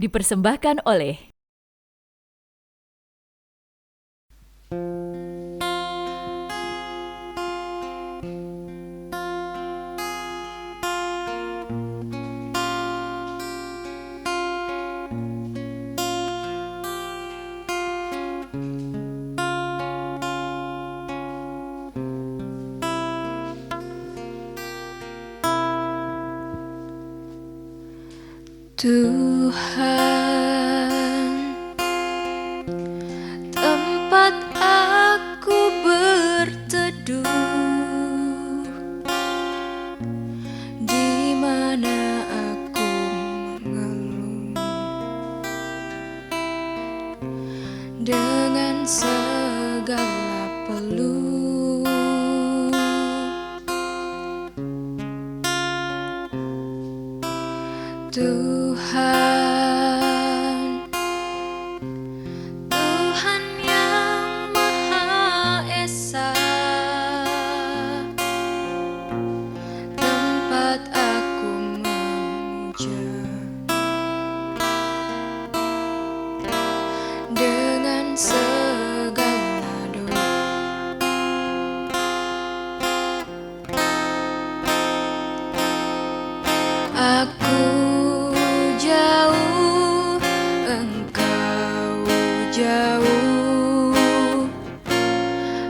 dipersembahkan oleh Tuhan, tempat aku berteduh, di mana aku mengeluh dengan segala peluh. Tuhan, Tuhan yang Maha Esa, tempat aku memuja dengan segala doa. Aku jauh, engkau jauh,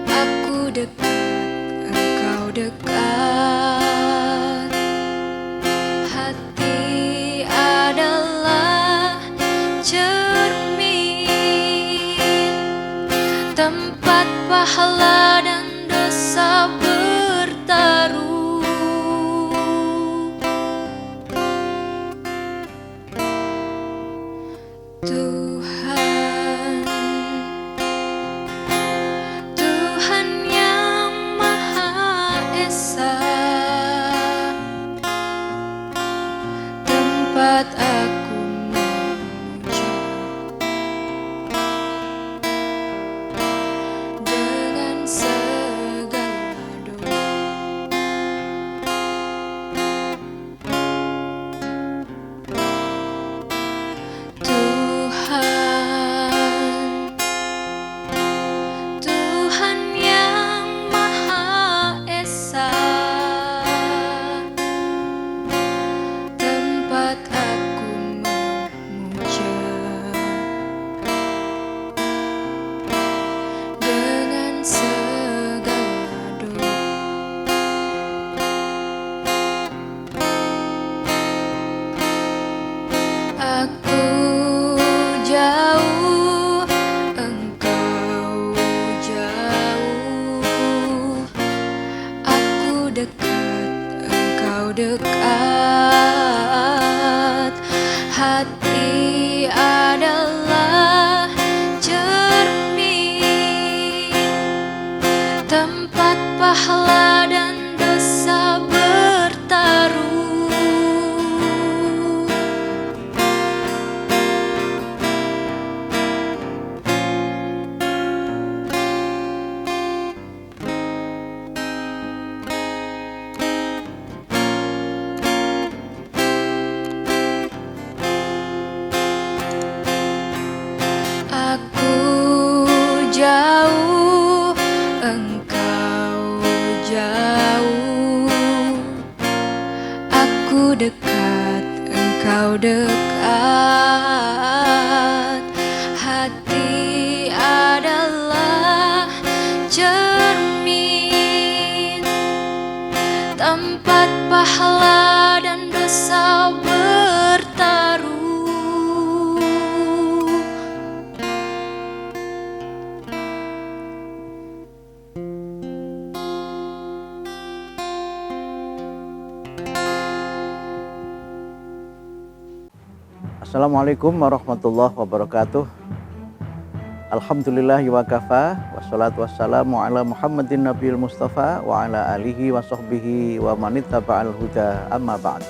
aku dekat, engkau dekat. Hati adalah cermin, tempat pahala dan dosa bertaruh. Tuhan, Tuhan yang Maha Esa, tempat aku memuja dengan segala doa. Tuhan yang Maha Esa, tempat aku memuja dengan segala doa. Aku jauh, engkau jauh, aku dekat, engkau dekat. Hati adalah cermin, tempat pahala dan dosa bertaruh. Aku jauh, engkau jauh, aku dekat, engkau dekat. Hati adalah cermin, tempat pahala dan dosa bertaruh. Assalamualaikum warahmatullahi wabarakatuh. Alhamdulillahi wa kafa, wassalatu wassalamu ala Muhammadin Nabiyil Mustafa wa ala alihi wa sahbihi wa manittaba'al huda, amma ba'd.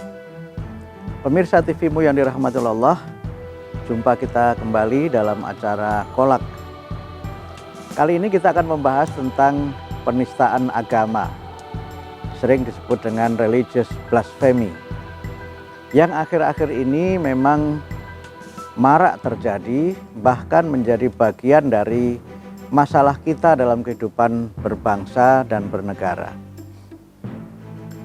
Pemirsa TV-mu yang dirahmati Allah, jumpa kita kembali dalam acara Kolak. Kali ini kita akan membahas tentang penistaan agama, sering disebut dengan religious blasphemy, yang akhir-akhir ini memang marak terjadi, bahkan menjadi bagian dari masalah kita dalam kehidupan berbangsa dan bernegara.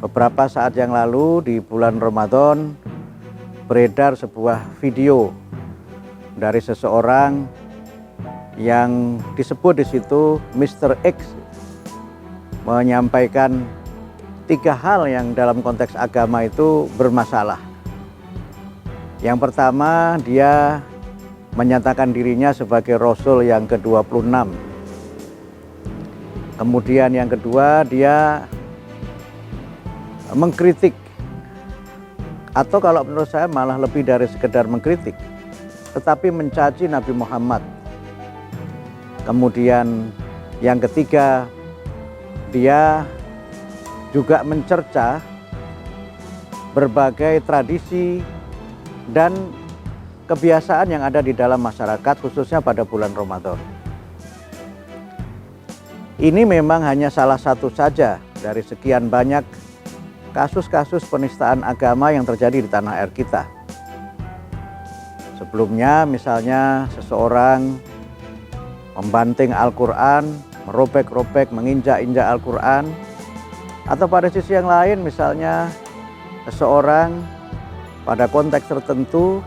Beberapa saat yang lalu di bulan Ramadan beredar sebuah video dari seseorang yang disebut di situ Mr. X, menyampaikan 3 hal yang dalam konteks agama itu bermasalah. Yang pertama, dia menyatakan dirinya sebagai Rasul yang ke-26. Kemudian yang kedua, dia mengkritik, atau kalau menurut saya malah lebih dari sekedar mengkritik, tetapi mencaci Nabi Muhammad. Kemudian yang ketiga, dia juga mencerca berbagai tradisi dan kebiasaan yang ada di dalam masyarakat, khususnya pada bulan Ramadan. Ini memang hanya salah satu saja dari sekian banyak kasus-kasus penistaan agama yang terjadi di tanah air kita. Sebelumnya misalnya seseorang membanting Al-Quran, merobek-robek, menginjak-injak Al-Quran. Atau pada sisi yang lain misalnya seseorang pada konteks tertentu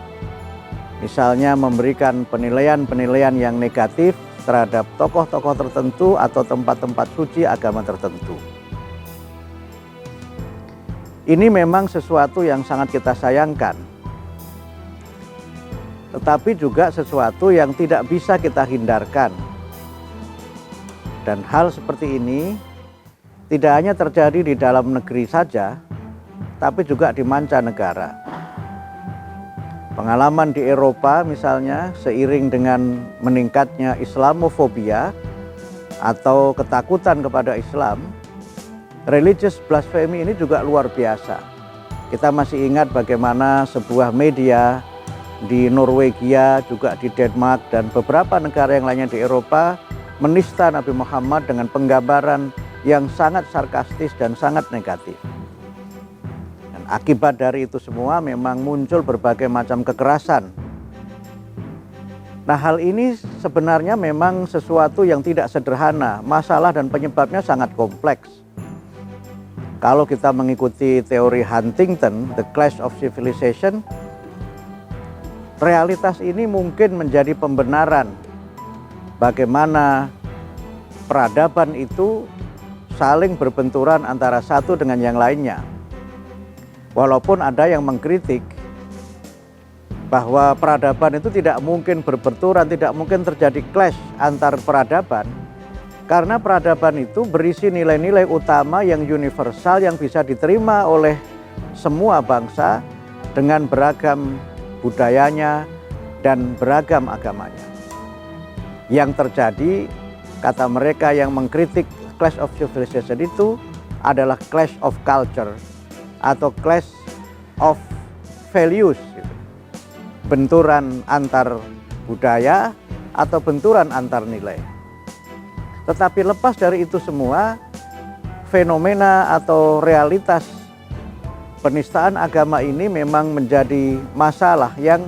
misalnya memberikan penilaian-penilaian yang negatif terhadap tokoh-tokoh tertentu atau tempat-tempat suci agama tertentu. Ini memang sesuatu yang sangat kita sayangkan, tetapi juga sesuatu yang tidak bisa kita hindarkan. Dan hal seperti ini tidak hanya terjadi di dalam negeri saja, tapi juga di mancanegara. Pengalaman di Eropa misalnya, seiring dengan meningkatnya Islamofobia atau ketakutan kepada Islam, religious blasphemy ini juga luar biasa. Kita masih ingat bagaimana sebuah media di Norwegia, juga di Denmark dan beberapa negara yang lainnya di Eropa menista Nabi Muhammad dengan penggambaran yang sangat sarkastis dan sangat negatif. Dan akibat dari itu semua memang muncul berbagai macam kekerasan. Nah, hal ini sebenarnya memang sesuatu yang tidak sederhana, masalah dan penyebabnya sangat kompleks. Kalau kita mengikuti teori Huntington, The Clash of Civilization, realitas ini mungkin menjadi pembenaran bagaimana peradaban itu saling berbenturan antara satu dengan yang lainnya. Walaupun ada yang mengkritik bahwa peradaban itu tidak mungkin berbenturan, tidak mungkin terjadi clash antar peradaban, karena peradaban itu berisi nilai-nilai utama yang universal yang bisa diterima oleh semua bangsa dengan beragam budayanya dan beragam agamanya. Yang terjadi, kata mereka yang mengkritik Clash of Civilization itu adalah clash of culture atau clash of values, benturan antar budaya atau benturan antar nilai. Tetapi lepas dari itu semua, fenomena atau realitas penistaan agama ini memang menjadi masalah yang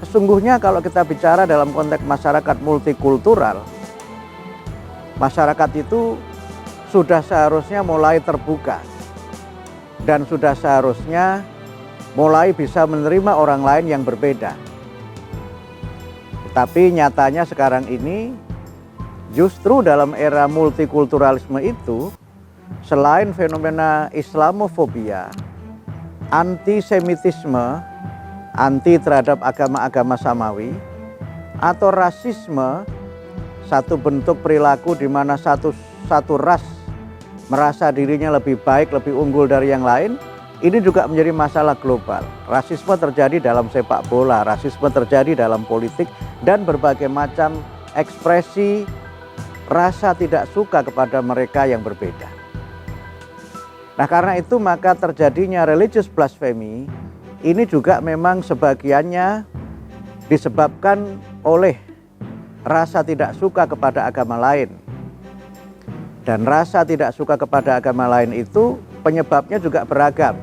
sesungguhnya kalau kita bicara dalam konteks masyarakat multikultural, masyarakat itu sudah seharusnya mulai terbuka dan sudah seharusnya mulai bisa menerima orang lain yang berbeda. Tetapi nyatanya sekarang ini justru dalam era multikulturalisme itu, selain fenomena Islamofobia, antisemitisme, anti terhadap agama-agama samawi, atau rasisme, satu bentuk perilaku di mana satu ras merasa dirinya lebih baik, lebih unggul dari yang lain, ini juga menjadi masalah global. Rasisme terjadi dalam sepak bola, rasisme terjadi dalam politik, dan berbagai macam ekspresi rasa tidak suka kepada mereka yang berbeda. Nah, karena itu maka terjadinya religious blasphemy ini juga memang sebagiannya disebabkan oleh rasa tidak suka kepada agama lain. Dan rasa tidak suka kepada agama lain itu penyebabnya juga beragam.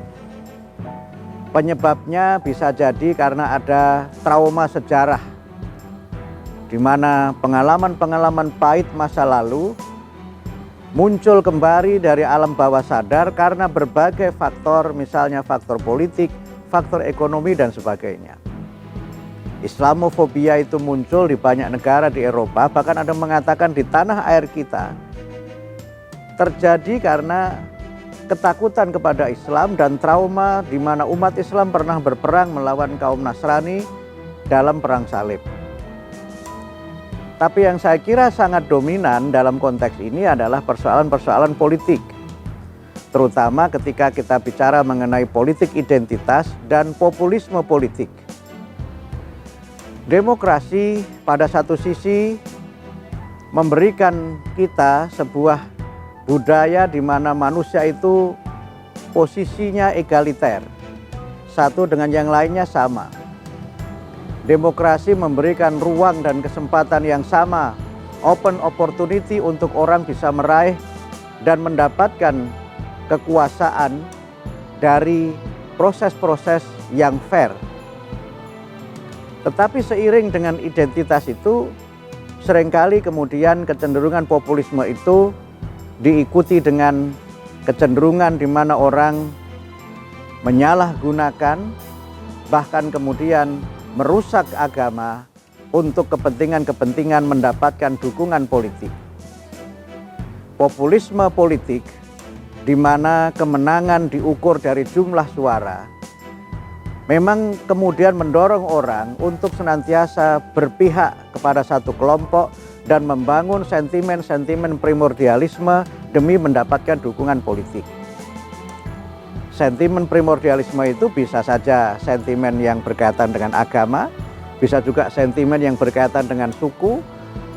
Penyebabnya bisa jadi karena ada trauma sejarah, di mana pengalaman-pengalaman pahit masa lalu muncul kembali dari alam bawah sadar karena berbagai faktor, misalnya faktor politik, faktor ekonomi, dan sebagainya. Islamofobia itu muncul di banyak negara di Eropa, bahkan ada mengatakan di tanah air kita terjadi karena ketakutan kepada Islam dan trauma di mana umat Islam pernah berperang melawan kaum Nasrani dalam perang salib. Tapi yang saya kira sangat dominan dalam konteks ini adalah persoalan-persoalan politik, terutama ketika kita bicara mengenai politik identitas dan populisme politik. Demokrasi pada satu sisi memberikan kita sebuah budaya di mana manusia itu posisinya egaliter, satu dengan yang lainnya sama. Demokrasi memberikan ruang dan kesempatan yang sama, open opportunity untuk orang bisa meraih dan mendapatkan kekuasaan dari proses-proses yang fair. Tetapi seiring dengan identitas itu, seringkali kemudian kecenderungan populisme itu diikuti dengan kecenderungan di mana orang menyalahgunakan, bahkan kemudian merusak agama untuk kepentingan-kepentingan mendapatkan dukungan politik. Populisme politik di mana kemenangan diukur dari jumlah suara memang kemudian mendorong orang untuk senantiasa berpihak kepada satu kelompok dan membangun sentimen-sentimen primordialisme demi mendapatkan dukungan politik. Sentimen primordialisme itu bisa saja sentimen yang berkaitan dengan agama, bisa juga sentimen yang berkaitan dengan suku,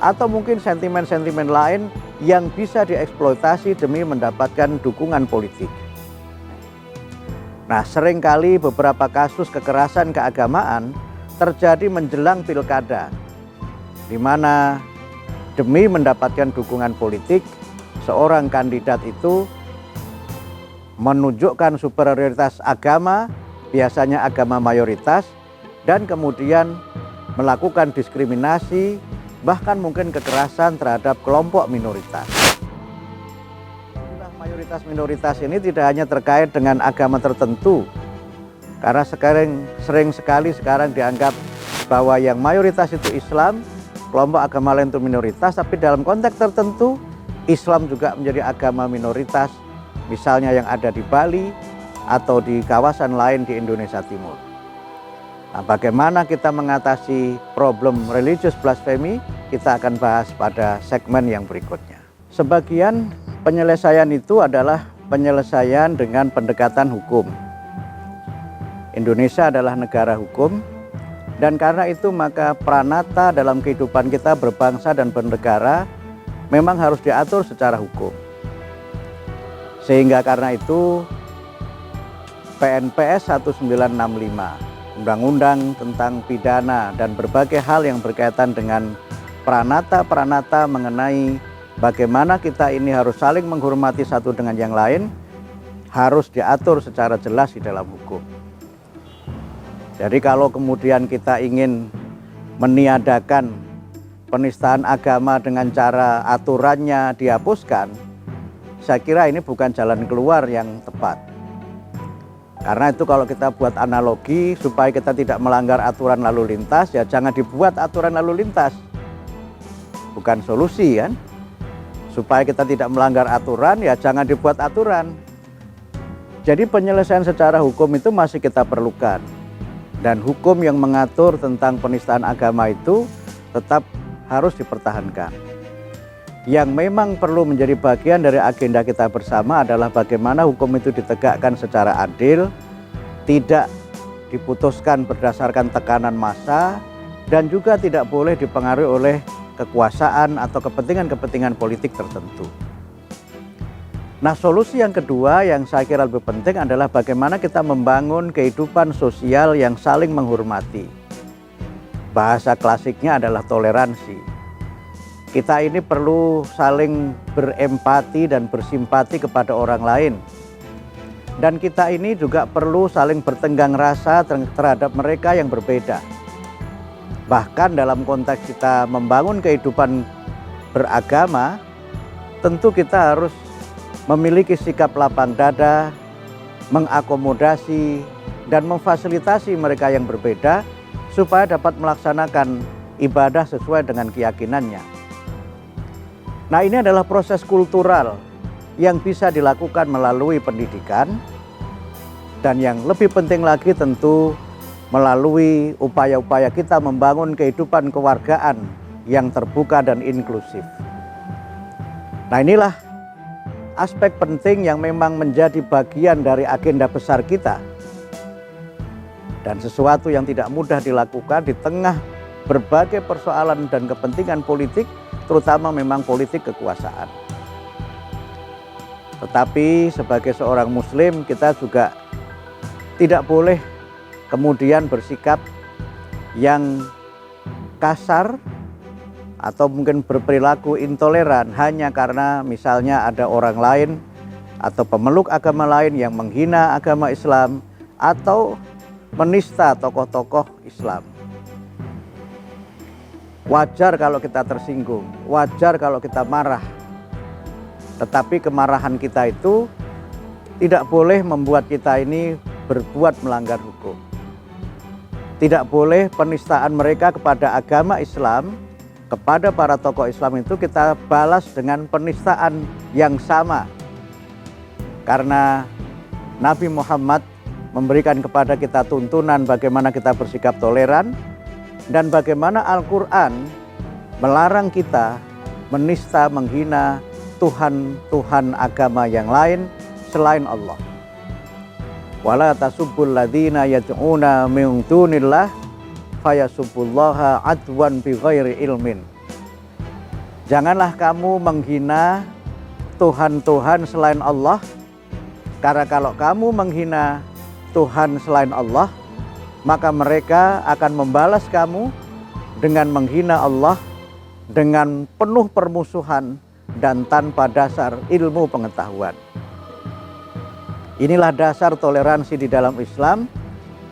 atau mungkin sentimen-sentimen lain yang bisa dieksploitasi demi mendapatkan dukungan politik. Nah, seringkali beberapa kasus kekerasan keagamaan terjadi menjelang pilkada, di mana demi mendapatkan dukungan politik, seorang kandidat itu menunjukkan superioritas agama, biasanya agama mayoritas, dan kemudian melakukan diskriminasi, bahkan mungkin kekerasan terhadap kelompok minoritas. Mayoritas-minoritas ini tidak hanya terkait dengan agama tertentu, karena sering sekali sekarang dianggap bahwa yang mayoritas itu Islam, kelompok agama lain itu minoritas, tapi dalam konteks tertentu Islam juga menjadi agama minoritas, misalnya yang ada di Bali atau di kawasan lain di Indonesia Timur. Nah, bagaimana kita mengatasi problem religious blasphemy, kita akan bahas pada segmen yang berikutnya. Sebagian penyelesaian itu adalah penyelesaian dengan pendekatan hukum. Indonesia adalah negara hukum, dan karena itu maka pranata dalam kehidupan kita berbangsa dan bernegara memang harus diatur secara hukum. Sehingga karena itu PNPS 1965, Undang-Undang tentang pidana dan berbagai hal yang berkaitan dengan pranata-pranata mengenai bagaimana kita ini harus saling menghormati satu dengan yang lain, harus diatur secara jelas di dalam hukum. Jadi kalau kemudian kita ingin meniadakan penistaan agama dengan cara aturannya dihapuskan, saya kira ini bukan jalan keluar yang tepat. Karena itu kalau kita buat analogi supaya kita tidak melanggar aturan lalu lintas, ya jangan dibuat aturan lalu lintas. Bukan solusi kan? Supaya kita tidak melanggar aturan, ya jangan dibuat aturan. Jadi penyelesaian secara hukum itu masih kita perlukan. Dan hukum yang mengatur tentang penistaan agama itu tetap harus dipertahankan. Yang memang perlu menjadi bagian dari agenda kita bersama adalah bagaimana hukum itu ditegakkan secara adil, tidak diputuskan berdasarkan tekanan massa, dan juga tidak boleh dipengaruhi oleh kekuasaan atau kepentingan-kepentingan politik tertentu. Nah, solusi yang kedua yang saya kira lebih penting adalah bagaimana kita membangun kehidupan sosial yang saling menghormati. Bahasa klasiknya adalah toleransi. Kita ini perlu saling berempati dan bersimpati kepada orang lain. Dan kita ini juga perlu saling bertenggang rasa terhadap mereka yang berbeda. Bahkan dalam konteks kita membangun kehidupan beragama, tentu kita harus memiliki sikap lapang dada, mengakomodasi dan memfasilitasi mereka yang berbeda supaya dapat melaksanakan ibadah sesuai dengan keyakinannya. Nah, ini adalah proses kultural yang bisa dilakukan melalui pendidikan, dan yang lebih penting lagi tentu melalui upaya-upaya kita membangun kehidupan kewargaan yang terbuka dan inklusif. Nah, inilah aspek penting yang memang menjadi bagian dari agenda besar kita, dan sesuatu yang tidak mudah dilakukan di tengah berbagai persoalan dan kepentingan politik, terutama memang politik kekuasaan. Tetapi sebagai seorang muslim, kita juga tidak boleh kemudian bersikap yang kasar atau mungkin berperilaku intoleran hanya karena misalnya ada orang lain atau pemeluk agama lain yang menghina agama Islam atau menista tokoh-tokoh Islam. Wajar kalau kita tersinggung, wajar kalau kita marah. Tetapi kemarahan kita itu tidak boleh membuat kita ini berbuat melanggar hukum. Tidak boleh penistaan mereka kepada agama Islam, kepada para tokoh Islam itu kita balas dengan penistaan yang sama. Karena Nabi Muhammad memberikan kepada kita tuntunan bagaimana kita bersikap toleran, dan bagaimana Al-Quran melarang kita menista, menghina Tuhan agama yang lain selain Allah. Wala tasubbul ladzina yad'una min dunillah fayasubbullaha adwan bighairi ilmin. Janganlah kamu menghina Tuhan selain Allah, karena kalau kamu menghina Tuhan selain Allah, maka mereka akan membalas kamu dengan menghina Allah dengan penuh permusuhan dan tanpa dasar ilmu pengetahuan. Inilah dasar toleransi di dalam Islam,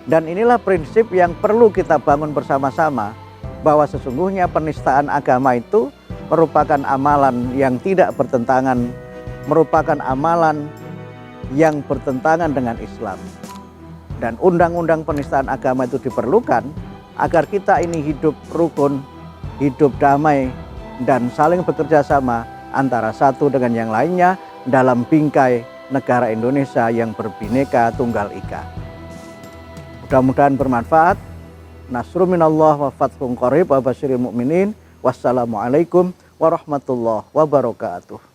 dan inilah prinsip yang perlu kita bangun bersama-sama, bahwa sesungguhnya penistaan agama itu merupakan amalan yang tidak bertentangan, merupakan amalan yang bertentangan dengan Islam. Dan undang-undang penistaan agama itu diperlukan agar kita ini hidup rukun, hidup damai, dan saling bekerja sama antara satu dengan yang lainnya dalam bingkai negara Indonesia yang berbineka tunggal ika. Mudah-mudahan bermanfaat. Nasrun minallah wa fathun qarib wa basyiril mu'minin. Wassalamualaikum warahmatullahi wabarakatuh.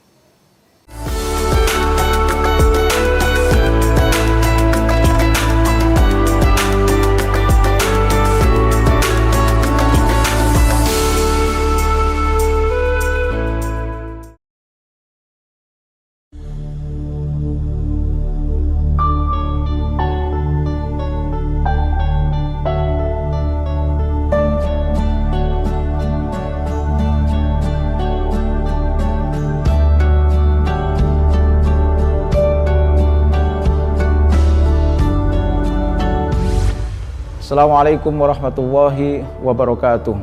Assalamualaikum warahmatullahi wabarakatuh.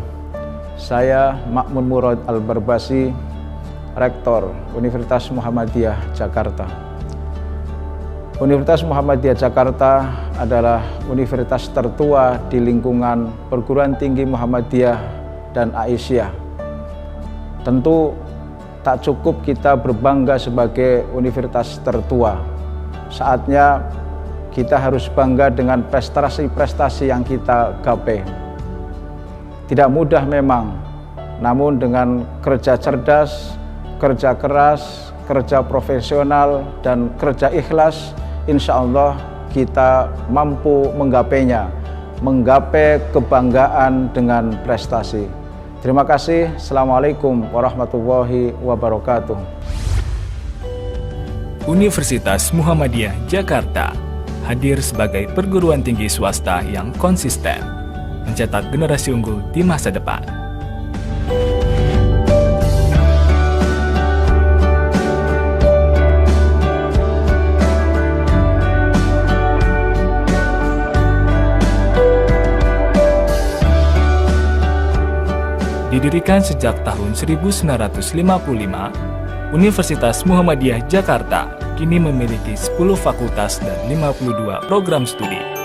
Saya Ma'mun Murad Al-Barbasi, Rektor Universitas Muhammadiyah Jakarta. Universitas Muhammadiyah Jakarta adalah universitas tertua di lingkungan perguruan tinggi Muhammadiyah dan Aisyah. Tentu tak cukup kita berbangga sebagai universitas tertua. Saatnya kita harus bangga dengan prestasi-prestasi yang kita gapai. Tidak mudah memang, namun dengan kerja cerdas, kerja keras, kerja profesional, dan kerja ikhlas, insya Allah kita mampu menggapainya, menggapai kebanggaan dengan prestasi. Terima kasih. Assalamualaikum warahmatullahi wabarakatuh. Universitas Muhammadiyah Jakarta hadir sebagai perguruan tinggi swasta yang konsisten, mencetak generasi unggul di masa depan. Didirikan sejak tahun 1955, Universitas Muhammadiyah Jakarta kini memiliki 10 fakultas dan 52 program studi.